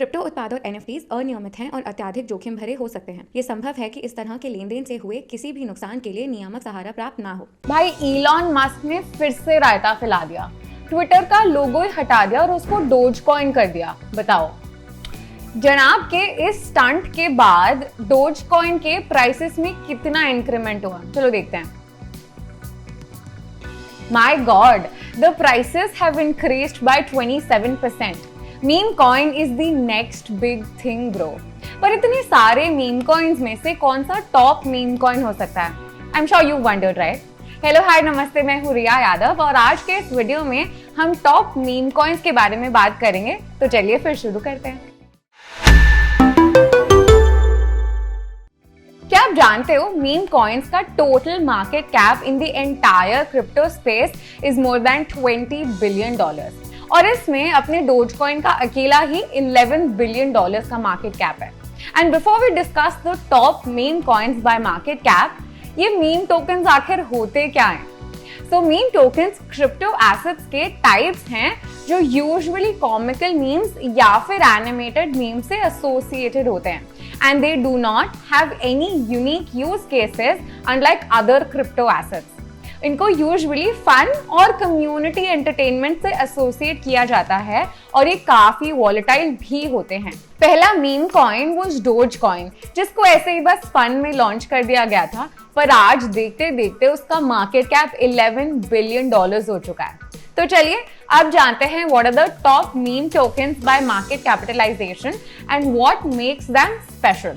Crypto उत्पाद और NFTs अनियमित हैं और अत्यधिक जोखिम भरे हो सकते हैं। ये संभव है कि इस तरह के लेन देन से हुए किसी भी नुकसान के लिए नियामक सहारा प्राप्त ना हो। भाई इलॉन मस्क ने फिर से रायता फैला दिया, ट्विटर का लोगो ही हटा दिया और उसको डोज कॉइन कर दिया। बताओ जनाब के इस स्टंट के बाद डोज कॉइन के प्राइसेस में कितना इंक्रीमेंट हुआ, चलो देखते हैं। My God, the prices have increased by 27%. Meme coin is the next big thing, bro. पर इतने सारे meme coins में से कौन सा टॉप meme coin हो सकता है? I'm sure you wondered, right? Hello hi नमस्ते, मैं हूँ रिया यादव और आज के इस वीडियो में हम टॉप meme coins के बारे में बात करेंगे। तो चलिए फिर शुरू करते हैं। क्या आप जानते हो मीम कॉइन्स का total market cap in the entire crypto space is more than $20 billion और इसमें अपने डोज कॉइन का अकेला ही $11 बिलियन का मार्केट कैप है। And before we discuss the top meme coins by market cap, ये मीम टोकन्स आखिर होते क्या हैं? So meme tokens crypto assets के टाइप्स हैं जो यूजुअली कॉमिकल मीम्स या फिर एनिमेटेड मीम्स से एसोसिएटेड होते हैं and they do not have any unique use cases unlike other crypto assets. इनको यूजुअली फन और कम्युनिटी एंटरटेनमेंट से एसोसिएट किया जाता है और ये काफी वॉलेटाइल भी होते हैं। पहला meme coin was dose coin, जिसको ऐसे ही बस फन में लॉन्च कर दिया गया था, पर आज देखते देखते उसका मार्केट कैप $11 बिलियन हो चुका है। तो चलिए अब जानते हैं what are the top meme tokens by market capitalization and what makes them special.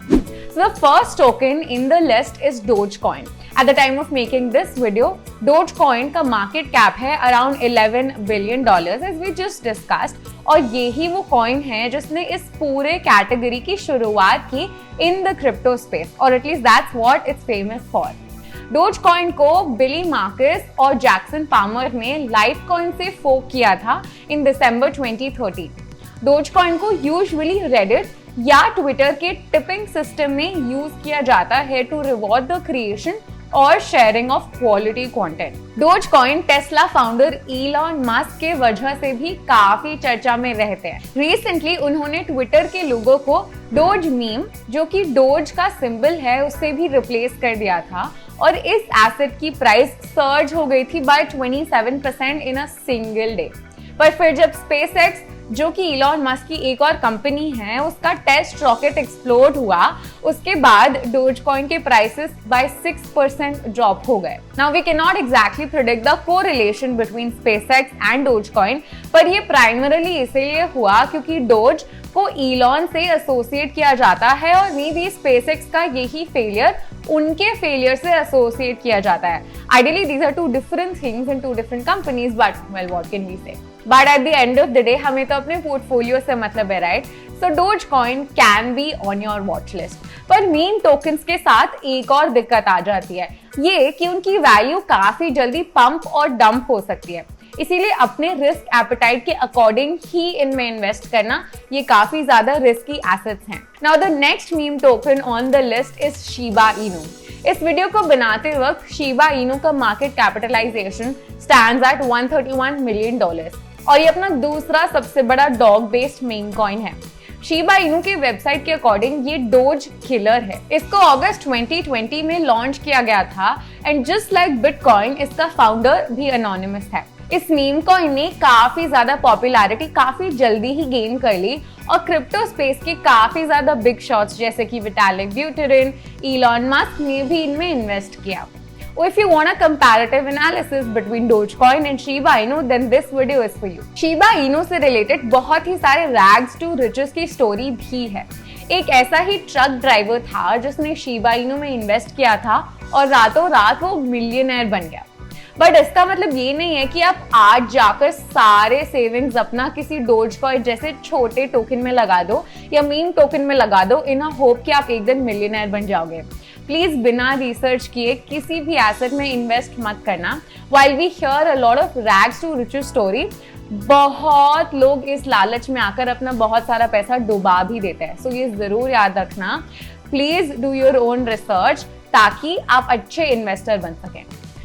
So the first token in the list is Dogecoin. At the time of making this video, Dogecoin का market cap है around $11 billion as we just discussed, और यही वो coin है जिसने इस पूरे category की शुरुआत की in the crypto space, or at least that's what it's famous for. Dogecoin को बिली मार्कस और जैक्सन पामर ने लाइटकॉइन से फोक किया था इन दिसंबर 2013। डोजकॉइन को यूजुअली रेडिट या ट्विटर के टिपिंग सिस्टम में यूज किया जाता है टू रिवॉर्ड द क्रिएशन और sharing of quality content. Dogecoin Tesla founder Elon Musk के वजह से भी काफी चर्चा में रहते हैं। रिसेंटली उन्होंने ट्विटर के लोगो को डोज मीम, जो कि डोज का सिंबल है, उससे भी रिप्लेस कर दिया था और इस एसेट की प्राइस सर्ज हो गई थी by 27% in a single day. पर फिर जब स्पेसएक्स, जो कि इलॉन मस्क की एक और कंपनी है, उसका टेस्ट रॉकेट एक्सप्लोड हुआ, उसके बाद डोजकॉइन के प्राइसेस बाय 6% ड्रॉप हो गए। Now we can not exactly predict the correlation between SpaceX and Dogecoin, पर ये प्राइमरली इसलिए हुआ क्योंकि डोज को इलॉन से एसोसिएट किया जाता है और मे बी स्पेसएक्स का यही फेलियर उनके फेलियर से एसोसिएट किया जाता है। Ideally these are two different things in two different companies, but well what can we say. But at the end of the day हमें तो अपने पोर्टफोलियो से मतलब है, right? So Dogecoin can be on your watch list. पर meme tokens के साथ एक और दिक्कत आ जाती है, ये कि उनकी वैल्यू काफी जल्दी पंप और डंप हो सकती है। इसीलिए अपने रिस्क एपेटाइट के अकॉर्डिंग ही इनमें इन्वेस्ट करना ये काफी ज्यादा रिस्की एसेट्स हैं। Now the next meme token on the list is Shiba Inu. इस वीडियो को बनाते वक्त शिबा इनू का market capitalization stands at $131 million और ये अपना दूसरा सबसे बड़ा डॉग बेस्ड मीम कॉइन है। शिबा इनू के वेबसाइट के अकॉर्डिंग ये डोज किलर है। इसको अगस्त 2020 में लॉन्च किया गया था एंड जस्ट लाइक बिटकॉइन इसका फाउंडर भी एनोनिमस है। इस मीम कॉइन ने काफी ज्यादा पॉपुलैरिटी काफी जल्दी ही गेन कर ली और क्रिप्टो स्पेस के काफी ज्यादा बिग शॉट्स जैसे कि विटालिक ब्यूटेरिन, इलॉन मस्क ने भी इनमें इन्वेस्ट किया। If you want a comparative analysis between Dogecoin and Shiba Inu, then this video is for you. Shiba Inu से रिलेटेड बहुत ही सारे rags to riches की स्टोरी भी है। एक ऐसा ही ट्रक ड्राइवर था जिसने शिबा इनू में इन्वेस्ट किया था और रातों रात वो मिलियनेयर बन गया। बट इसका मतलब ये नहीं है कि आप आज जाकर सारे सेविंग्स अपना किसी डोजकॉइन जैसे छोटे टोकन में लगा दो या मीम टोकन में लगा दो इन अ होप कि आप एक दिन मिलियनेयर बन जाओगे। प्लीज बिना रिसर्च किए किसी भी एसेट में इन्वेस्ट मत करना। While we hear a lot of rags to riches story, बहुत लोग इस लालच में आकर अपना बहुत सारा पैसा डुबा भी देते हैं। सो ये जरूर याद रखना, please do your own research ताकि आप अच्छे इन्वेस्टर बन सकें।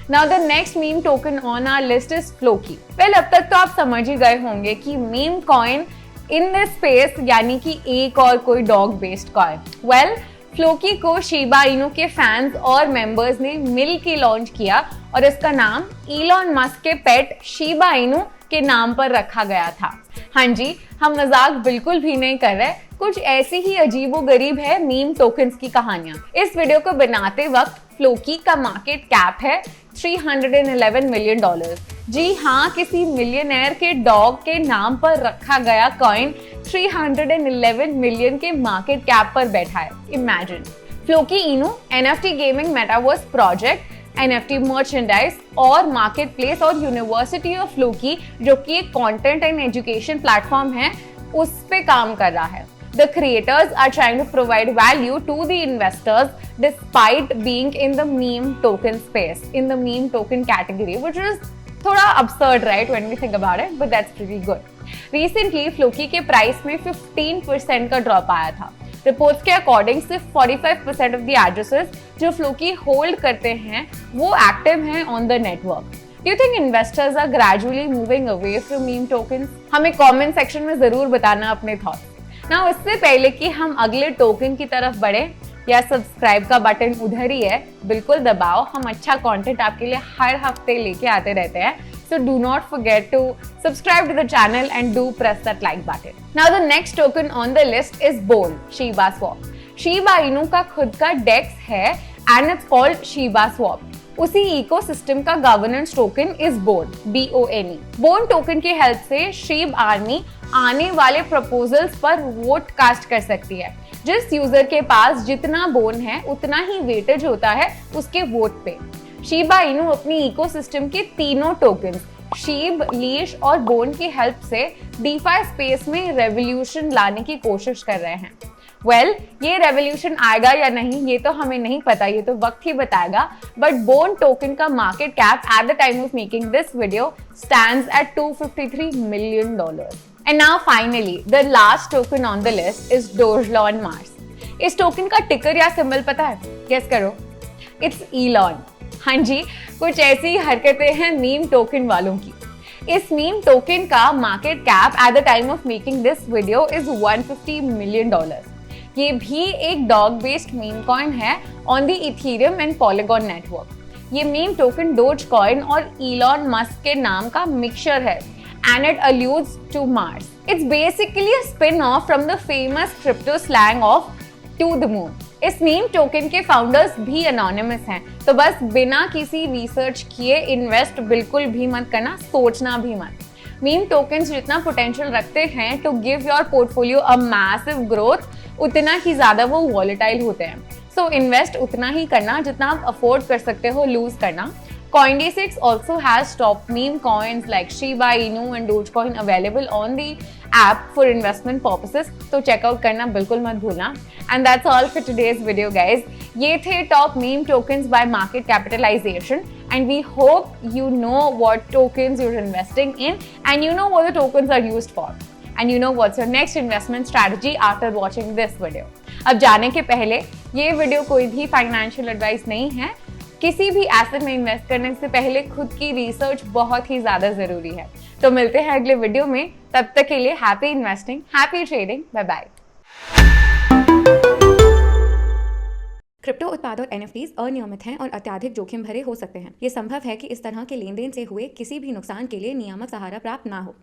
Now the next meme token on our list is Floki. Well, अब तक तो आप समझ ही गए होंगे कि meme coin in this space, यानी कि एक और कोई dog based coin? Well, Floki को शिबा इनू के फैंस और मेंबर्स ने मिल के लॉन्च किया और इसका नाम इलॉन मस्क के पेट शिबा इनू के नाम पर रखा गया था। हाँ जी, हम मजाक बिल्कुल भी नहीं कर रहे, कुछ ऐसी ही अजीबोगरीब है मीम टोकन्स की कहानियां। इस वीडियो को बनाते वक्त फ्लोकी का मार्केट कैप है $311 मिलियन। जी हाँ, किसी मिलियनेयर के डॉग के नाम पर रखा गया कॉइन 311 मिलियन के मार्केट कैप पर बैठा है। इमेजिन। फ्लोकी इनू NFT gaming metaverse project, NFT merchandise और मार्केट प्लेस और यूनिवर्सिटी ऑफ फ्लोकी, जो कि एक कंटेंट एंड एजुकेशन प्लेटफॉर्म है, उस पे काम कर रहा है। The creators are trying to provide value to the investors despite being in the meme token space, in the meme token category, which is थोड़ा absurd, right, when we think about it, but that's pretty good. Recently, Floki के price में 15% का drop आया था। Reports के according सिर्फ 45% of the addresses जो Floki hold करते हैं वो एक्टिव हैं on the network. Do you think investors are gradually moving away from meme tokens? हमें कमेंट सेक्शन में जरूर बताना अपने थॉट्स। ना इससे पहले कि हम अगले टोकन की तरफ बढ़े, या सब्सक्राइब का बटन उधर ही है, बिल्कुल दबाओ। हम अच्छा कंटेंट आपके लिए हर हफ्ते लेके आते रहते हैं। So do not forget to subscribe to the channel and do press that like button. Now the next token on the list is Bone, Shiba Swap. Shiba Inu का खुद का DEX है and it's called Shiba Swap. उसी ecosystem का governance token is bone, BONE। Bone token की help से शीब army आने वाले प्रपोजल्स पर वोट कास्ट कर सकती है। जिस यूजर के पास जितना बोन है उतना ही वेटेज होता है उसके वोट पे। शिबा इनू अपनी इकोसिस्टम के तीनों टोकन शीब, लीश और बोन की हेल्प से डीफाई स्पेस में रेवोल्यूशन लाने की कोशिश कर रहे हैं। वेल, ये रेवोल्यूशन आएगा या नहीं ये तो हमें नहीं पता, ये तो वक्त ही बताएगा। बट बोन टोकन का market cap at the time of making this video stands at $253 million. And now finally the last token on the list is Dogelon Mars. इस टोकन का टिकर या सिंबल पता है? गेस करो। It's Elon. हाँ जी, कुछ ऐसी हरकतें हैं मीम टोकन वालों की। इस मीम टोकन का market cap at the time of making this video is $150 million. ये भी एक डॉग बेस्ड मीम कॉइन है on the Ethereum and polygon network. ये मीम टोकन डोज कॉइन और इलॉन मस्क के नाम का मिक्सचर है and it alludes to Mars. It's basically a spin-off from the famous crypto slang of to the moon. इस meme token के founders भी anonymous हैं, तो बस बिना किसी रिसर्च किए इन्वेस्ट बिल्कुल भी मत करना, सोचना भी मत। मीम टोकन्स जितना पोटेंशियल रखते हैं to give your portfolio a massive growth, उतना ही ज्यादा वो वॉलेटाइल होते हैं। सो इन्वेस्ट उतना ही करना जितना आप अफोर्ड कर सकते हो लूज करना। Coindesk also has top meme coins like Shiba Inu and Dogecoin available on the app for investment purposes. तो चेकआउट करना बिल्कुल मत भूलना। And that's all for today's video, guys. ये थे top meme tokens by market capitalization. And we hope you know what tokens you're investing in and you know what the tokens are used for. And you know what's your next investment strategy after watching this video. अब जाने के पहले, ये video कोई भी financial advice नहीं है। किसी भी एसेट में इन्वेस्ट करने से पहले खुद की रिसर्च बहुत ही ज्यादा जरूरी है। तो मिलते हैं अगले वीडियो में, तब तक के लिए happy investing, happy trading, bye bye. Crypto उत्पाद और NFTs अनियमित हैं और अत्यधिक जोखिम भरे हो सकते हैं। ये संभव है कि इस तरह के लेन देन से हुए किसी भी नुकसान के लिए नियामक सहारा प्राप्त ना हो।